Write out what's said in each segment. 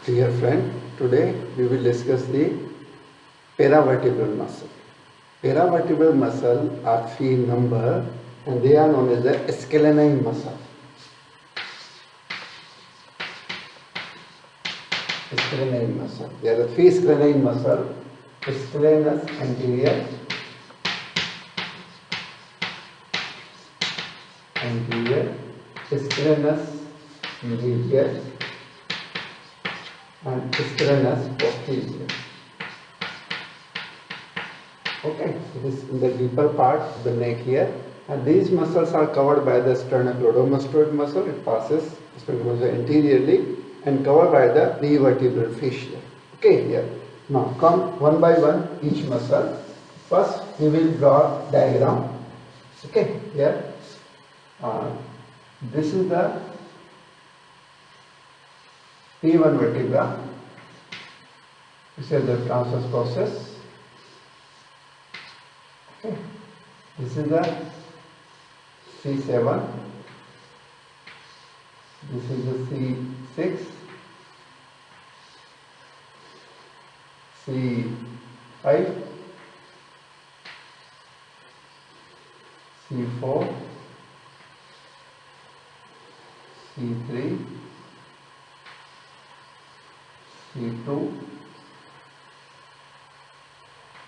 Dear friend, today we will discuss the paravertebral muscle. Paravertebral muscle are three in number and they are known as the Scalenii muscle. Scalenii muscle. There are three Scalenii muscle: scalenus anterior, scalenus medius, and scalenus posterior. Okay, it is in the deeper part of the neck here, and these muscles are covered by the sternocleidomastoid muscle. It passes anteriorly and covered by the prevertebral fascia. Okay, here. Now come one by one each muscle. First we will draw diagram. Okay, here. This is the P1 vertebra. This is the transverse process. Okay. This is the C7. This is the C6, C5, C4, C3, C2,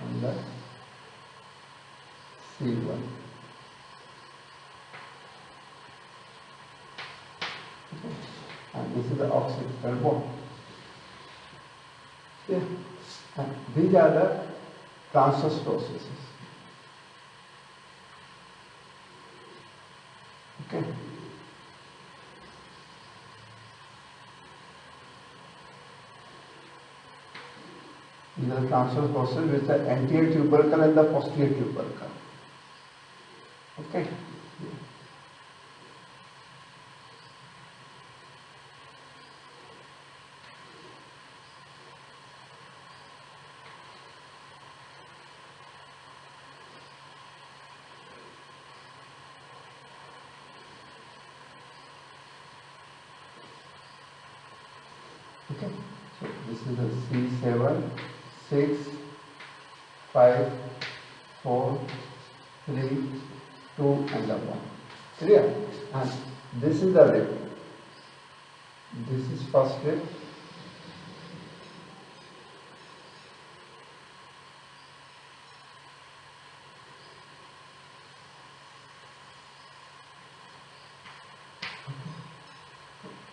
and the C1. Okay. And this is the occipital bone. Okay. And these are the transverse processes. Okay. These are the transverse processes which are anterior tubercle and the posterior tubercle. Okay. Okay. So this is the C7, 6, 5, 4, 3, 2 and the 1. Clear? And this is the rib. This is first rib.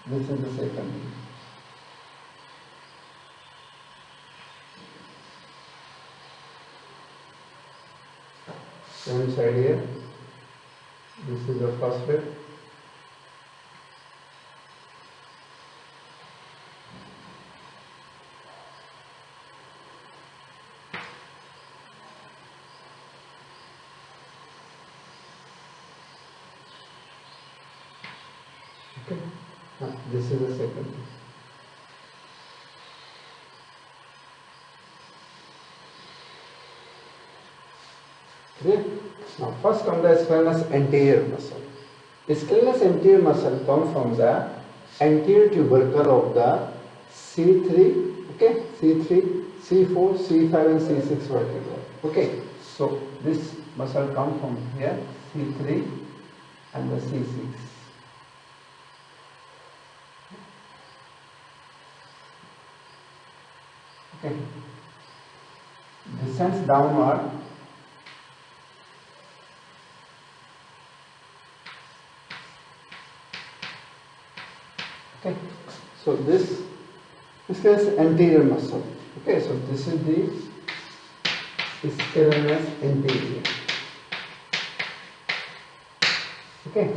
This is the second rib. Same side here. This is the first rib. Okay. Now, this is the second rib. Clear? Now first come the scalenus anterior muscle. The scalenus anterior muscle comes from the anterior tubercle of the C3, okay, C3, C4, C5 and C6 vertebra. Okay, so this muscle comes from here, C3 and the C6. Okay, descends downward. Okay, so this is anterior muscle. Okay, so this is the scalenus anterior. Okay,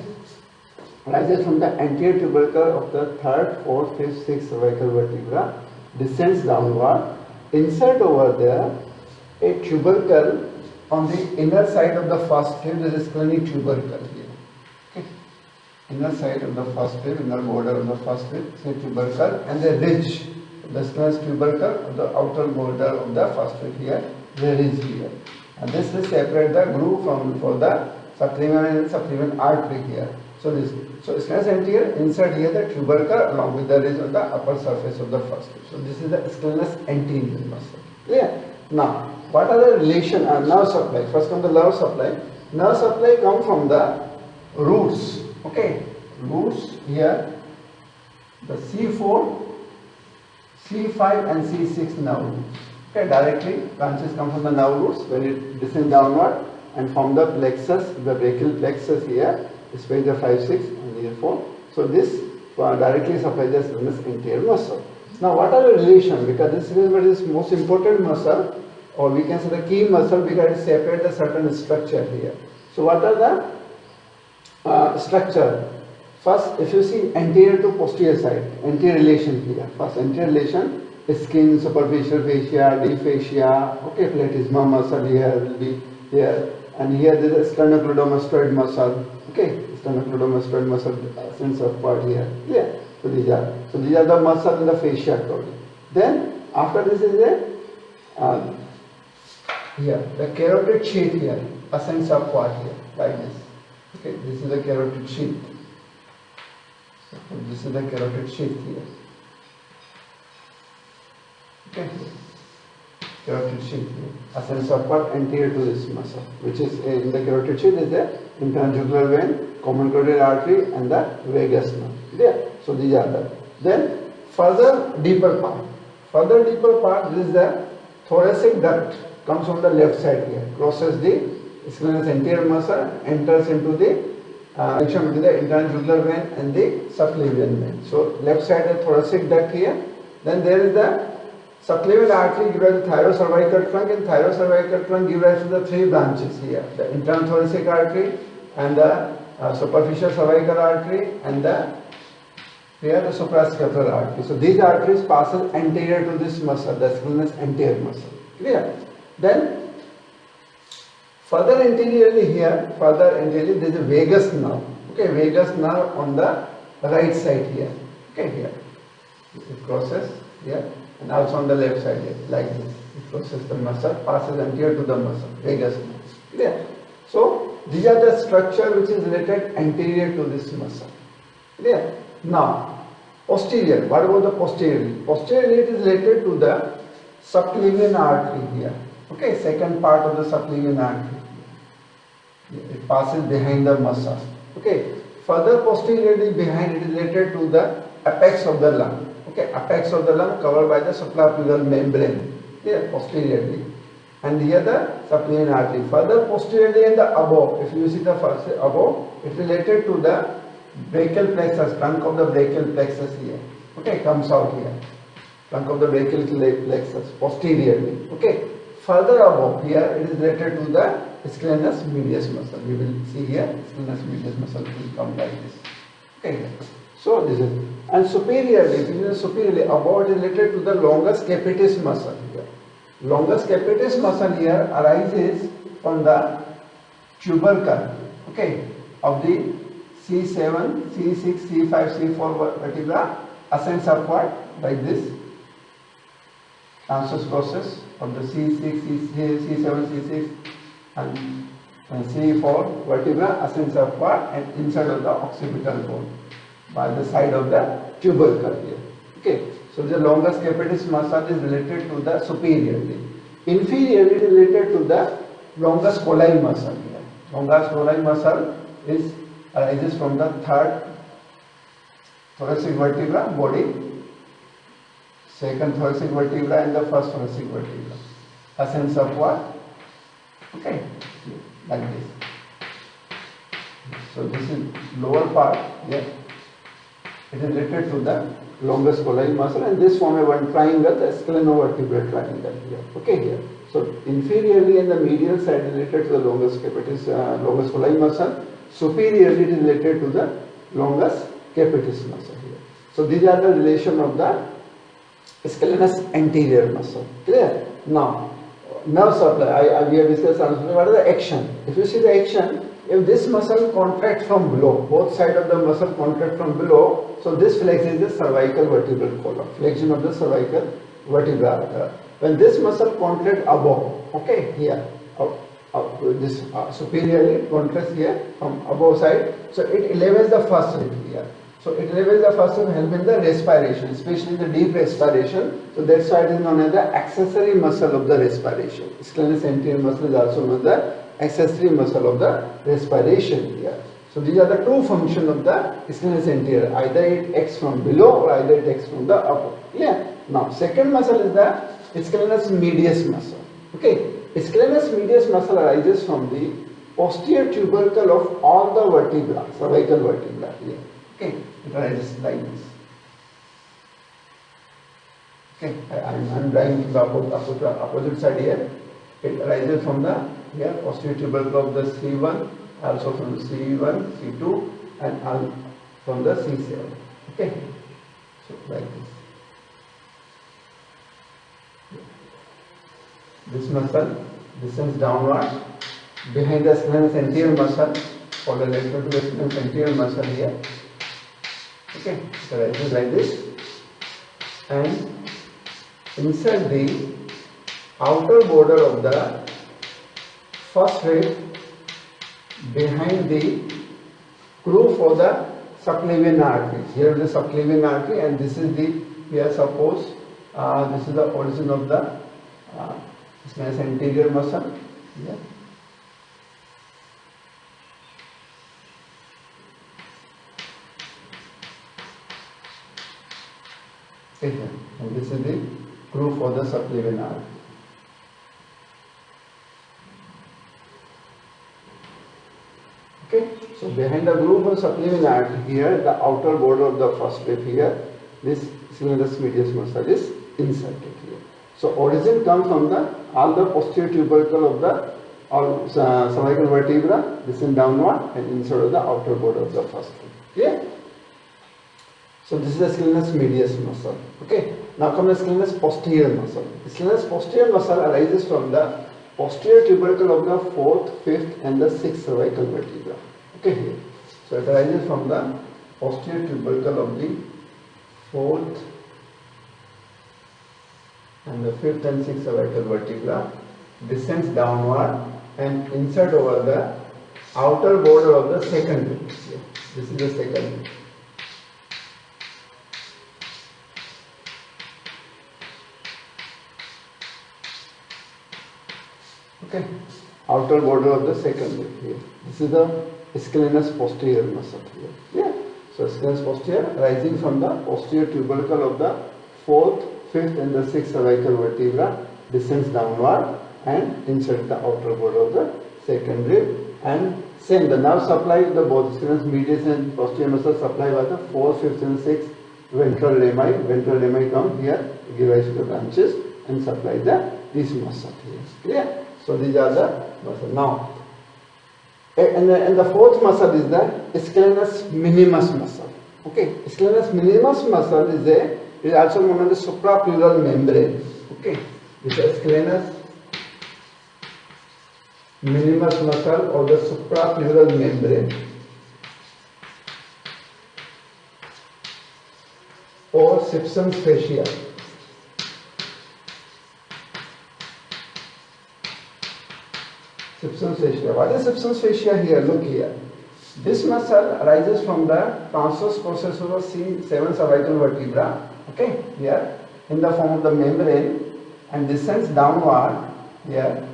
rises from the anterior tubercle of the third, fourth, fifth, sixth cervical vertebra, descends downward, insert over there a tubercle on the inner side of the first rib. There is scalenii tubercle here. Okay. Inner side of the first rib, inner border of the first rib, say tubercle, and the ridge, the scalenus tubercle of the outer border of the first rib here, the ridge here. And this will separate the groove for the subclavian and subclavian artery here. So scalenus anterior, insert here the tubercle along with the ridge on the upper surface of the first rib. So this is the scalenus anterior muscle. Clear? Now, what are the relation nerve supply? First come the nerve supply. Nerve supply come from the roots. Okay, roots here. The C4, C5 and C6 nerve roots. Okay, directly branches come from the nerve roots when it descends downward and from the plexus, the brachial plexus here, is page 5, 6 and here 4. So this directly supplies the scalenus anterior muscle. Now what are the relation? Because this is what is most important muscle, or we can say the key muscle, because it separates a certain structure here. So what are the structure? First, if you see anterior to posterior side, anterior relation here. First, anterior relation is skin, superficial fascia, deep fascia, okay, platysma muscle here will be here, and here there is a sternocleidomastoid muscle, okay, sternocleidomastoid muscle sense of part here. Yeah. So these are the muscle in the fascia cavity. Then after this is a here the carotid sheath here, ascends upward here like this. Okay, this is the carotid sheath. So this is the carotid sheath here. Okay, carotid sheath here, ascends upward anterior to this muscle, which is in the carotid sheath is the interjugular vein, common carotid artery, and the vagus nerve. Yeah. So these are the. Then further deeper part. Further deeper part, this is the thoracic duct, comes from the left side here, crosses the scalenus anterior muscle, enters into the junction between the interjugular vein and the subclavian vein. So left side the thoracic duct here. Then there is the subclavian artery gives rise to thyrocervical trunk, and thyrocervical trunk gives rise to the three branches here: the internal thoracic artery and the superficial cervical artery and the suprascapular artery. So these arteries passes anterior to this muscle, the scalenus anterior muscle. Clear? Then further anteriorly here, there is a vagus nerve. Okay, vagus nerve on the right side here. Okay, here it crosses here, and also on the left side here, like this. It crosses the muscle, passes anterior to the muscle, vagus nerve. Clear? So these are the structure which is related anterior to this muscle. Clear? Now, posterior. What about the posteriorly? Posteriorly it is related to the subclavian artery here. Okay, second part of the subclavian artery. It passes behind the muscle. Okay. Further posteriorly behind it is related to the apex of the lung. Okay, apex of the lung covered by the suprapleural membrane. Here, posteriorly. And here the subclavian artery. Further posteriorly and the above, if you see the first above, it is related to the brachial plexus, trunk of the brachial plexus here. Okay, comes out here. Trunk of the brachial plexus, posteriorly. Okay. Further above here, it is related to the scalenus medius muscle. We will see here, scalenus medius muscle will come like this. Okay. So this is, and superiorly, if it is superiorly, above it is related to the longus capitis muscle here. Longus capitis muscle here arises from the tubercle, okay, of the C7, C6, C5, C4 vertebra, ascends upward like this. Transverse process of the C6, C7, C6 and C4 vertebra ascends upward and inside of the occipital bone by the side of the tubercle here. Okay. So the longus capitis muscle is related to the superiorly. Inferiorly it is related to the longus colli muscle here. Longus colli muscle arises from the third thoracic vertebra body, second thoracic vertebra and the first thoracic vertebra. Ascends upward. Okay, like this. So this is lower part here. It is related to the longus colli muscle, and this form a one triangle, the scaleniovertebral triangle here. Okay, here. So inferiorly and the medial side related to the longus capitis, longus colli muscle. Superiorly it is related to the longus capitis muscle here. So these are the relation of the scalenus anterior muscle. Clear? Now, nerve supply. We have discussed what is the action. If you see the action, if this muscle contracts from below, both sides of the muscle contract from below, so this flexes the cervical vertebral column, flexion of the cervical vertebra. When this muscle contracts above, okay, here, this superiorly contrast here from above side. So it elevates the first rib here. So it elevates the first rib, help in the respiration, especially the deep respiration. So that's why it is known as the accessory muscle of the respiration. Scalenus anterior muscle is also known as the accessory muscle of the respiration here. So these are the two functions of the scalenus anterior. Either it acts from below or either it acts from the upper. Yeah. Now second muscle is the scalenus medius muscle. Okay. Scalenus medius muscle arises from the posterior tubercle of all the vertebra, cervical vertebra here. Okay. It arises like this. Okay. I'm drawing the opposite side here. It arises from the here posterior tubercle of the C1, also from the C1, C2, and from the C7. Okay. So like this. This muscle descends downward behind the scalenus anterior muscle, or the lateral to the scalenus anterior muscle here. Okay, so rises like this, and insert the outer border of the first rib behind the groove for the subclavian artery. Here is the subclavian artery, and this is the, here suppose this is the origin of the scalenus anterior muscle. Yeah. Here. And this is the groove for the subclavian artery. Okay, so behind the groove of subclavian artery here, the outer border of the first rib here, this scalenus medius muscle is inserted here. So origin comes from the all the posterior tubercle of the all cervical vertebra, descend downward and insert the outer border of the first rib. Yeah. So this is the scalenus medius muscle. Okay. Now come the scalenus posterior muscle. The scalenus posterior muscle arises from the posterior tubercle of the 4th, 5th and the 6th cervical vertebra. Okay here. So it arises from the posterior tubercle of the 4th and the 5th and 6th cervical vertebra, descends downward and insert over the outer border of the second rib. This is the second rib. Okay, outer border of the second rib here. This is the scalenus posterior muscle here. Yeah. So scalenus posterior rising from the posterior tubercle of the 4th, 5th and the 6th cervical vertebra, descends downward and insert the outer border of the second rib. And same, the nerve supply of the both scalenus medius and posterior muscle supply by the 4th, 5th and 6th ventral rami. Ventral rami come here, give rise to the branches and supply this muscle here. Clear? So these are the muscles. Now, and the fourth muscle is the scalenus minimus muscle. Okay, scalenus minimus muscle is also known as the suprapleural membrane. Okay, this is scalenus minimus muscle or the suprapleural membrane, or Simpson's fascia. Simpson's fascia. What is Simpson's fascia here? Look here. This muscle arises from the transverse process of the C7 cervical vertebra. Okay, here in the form of the membrane and descends downward here,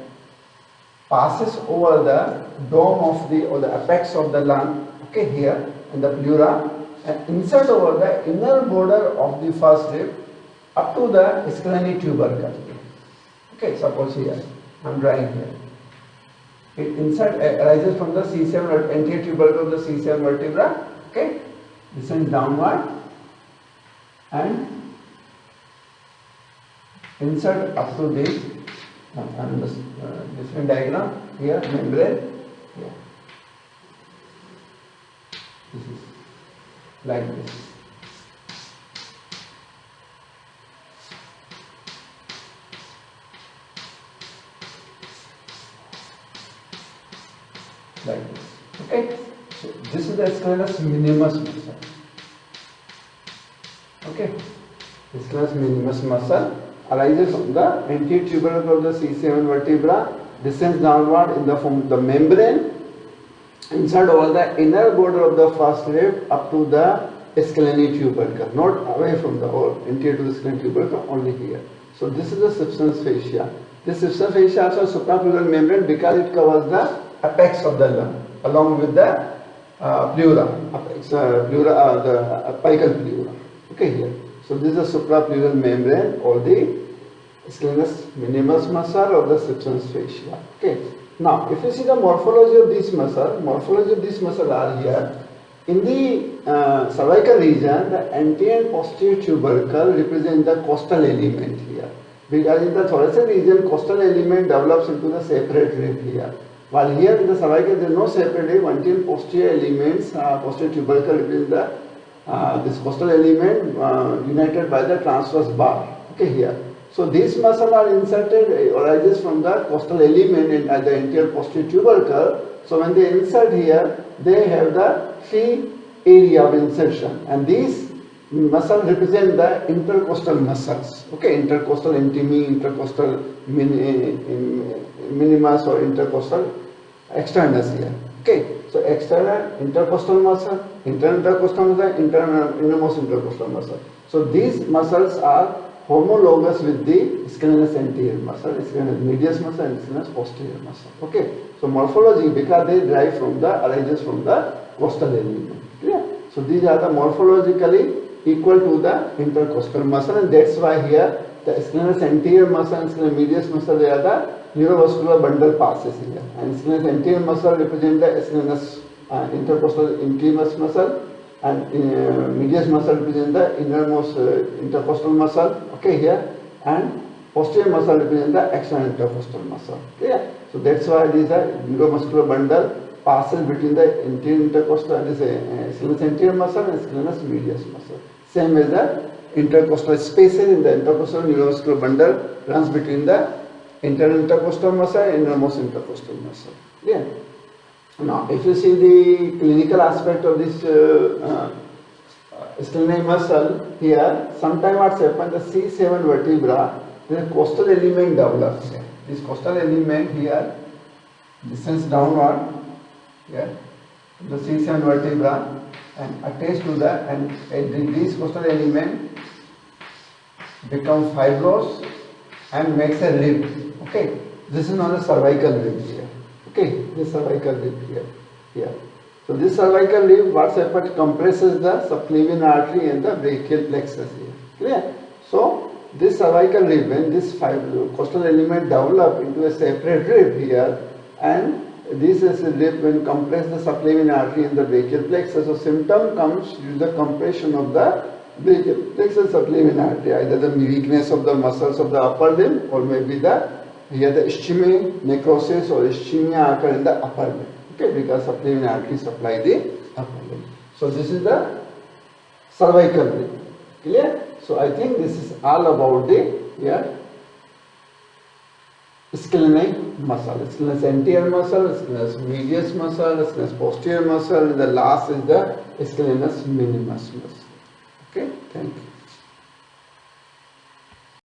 passes over the dome of the or the apex of the lung. Okay, here in the pleura and insert over the inner border of the first rib up to the Scalenii tubercle. Okay, suppose here I am drawing here. It arises from the C7 anterior tubercle of the C7 vertebra. Okay, descends downward and insert up to this different diagram here, membrane here. This is like this. Like this. Okay, so this is the scalenus minimus muscle. Okay, the scalenus minimus muscle arises from the anterior tubercle of the C7 vertebra descends downward in the form of the membrane, inside over the inner border of the first rib up to the Scalenii tubercle, not away from the hole, anterior to the Scalenii tubercle, only here. So this is the substance fascia. This substance fascia also suprapleural membrane because it covers the apex of the lung along with the pleura, the apical pleura. Okay, here. So this is the suprapleural membrane or the scalenus minimus muscle or the substance fascia. Okay. Now, if you see the morphology of this muscle are here. In the cervical region, the anterior and posterior tubercle represent the costal element here. Because in the thoracic region, costal element develops into the separate rib here. While here in the cervical, there is no separate rib, anterior and posterior elements, posterior tubercle represent the this costal element united by the transverse bar. Okay, here. So these muscles are inserted, arises from the costal element and the anterior posterior tubercle. So when they insert here, they have the free area of insertion, and these muscles represent the intercostal muscles. Okay, intercostal intimi, intercostal minimus or intercostal externus here. Okay, so external intercostal muscle, internal intercostal muscle, internal innermost intercostal muscle. So these muscles are homologous with the scalenus anterior muscle, scalenus medius muscle and scalenus posterior muscle. Okay, so morphology because they derive from the arises from the costal element. Clear? So these are the morphologically equal to the intercostal muscle, and that's why here the scalenus anterior muscle and scalenus medius muscle, they are the neurovascular bundle passes here, and scalenus anterior muscle represent the scalenus intercostal intimus muscle, and medius muscle represent the innermost intercostal muscle. Okay, here, and posterior muscle represent the external intercostal muscle. Clear? So that's why these are neuromuscular bundle passes between the anterior intercostal and scalenus anterior muscle and scalenus medius muscle. Same as the intercostal spaces in the intercostal neuromuscular bundle runs between the internal intercostal muscle and innermost intercostal muscle. Yeah. Now, if you see the clinical aspect of this Scalenii muscle here, sometime what's happened, the C7 vertebra, the costal element develops here. This costal element here descends downward here, the C7 vertebra, and attached to that, and this costal element becomes fibrous and makes a rib. Okay, this is known as cervical rib here. Okay, this cervical rib here. So this cervical rib, what's happened, compresses the subclavian artery and the brachial plexus here. Clear? So this cervical rib, when this costal element develop into a separate rib here, and this is a rib when compress the subclavian artery and the brachial plexus. So symptom comes due to the compression of the brachial plexus subclavian artery, either the weakness of the muscles of the upper limb, or maybe the ischemic necrosis or ischemia occur in the upper limb. Okay, because subclavian artery supply the upper limb. So this is the cervical rib. Clear? So I think this is all about the Scalenii muscle. Scalenus anterior muscle, scalenus medius muscle, scalenus posterior muscle, and the last is the scalenus minimus muscle. Okay, thank you.